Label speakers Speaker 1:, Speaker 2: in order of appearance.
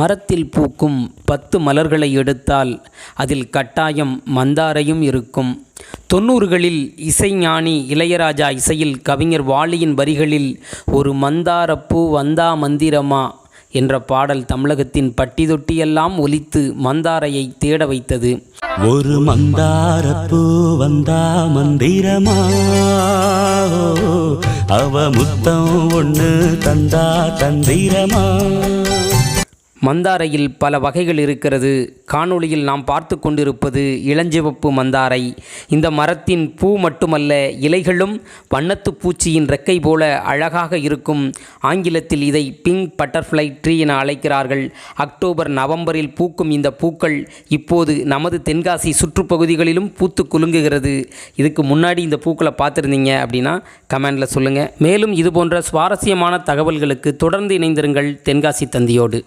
Speaker 1: மரத்தில் பூக்கும் 10 மலர்களை எடுத்தால் அதில் கட்டாயம் மந்தாரையும் இருக்கும். 90களில் இசைஞானி இளையராஜா இசையில் கவிஞர் வாலியின் வரிகளில் ஒரு மந்தாரப்பூ வந்தா மந்திரமா என்ற பாடல் தமிழகத்தின் பட்டி தொட்டியெல்லாம் ஒலித்து மந்தாரையை தேட வைத்தது.
Speaker 2: ஒரு மந்தாரப்பூ வந்தா மந்திரமா, அவ முத்தம் ஒன்று தந்தா தந்திரமா.
Speaker 1: மந்தாரையில் பல வகைகள் இருக்கிறது. காணொளியில் நாம் பார்த்து கொண்டிருப்பது இளஞ்சிவப்பு மந்தாரை. இந்த மரத்தின் பூ மட்டுமல்ல, இலைகளும் வண்ணத்து பூச்சியின் ரெக்கை போல அழகாக இருக்கும். ஆங்கிலத்தில் இதை பிங்க் பட்டர்ஃப்ளை ட்ரீ என அழைக்கிறார்கள். அக்டோபர் நவம்பரில் பூக்கும் இந்த பூக்கள் இப்போது நமது தென்காசி சுற்றுப்பகுதிகளிலும் பூத்து குலுங்குகிறது. இதுக்கு முன்னாடி இந்த பூக்களை பார்த்துருந்தீங்க அப்படின்னா கமெண்டில் சொல்லுங்கள். மேலும் இது போன்ற சுவாரஸ்யமான தகவல்களுக்கு தொடர்ந்து இணைந்திருங்கள் தென்காசி தந்தியோடு.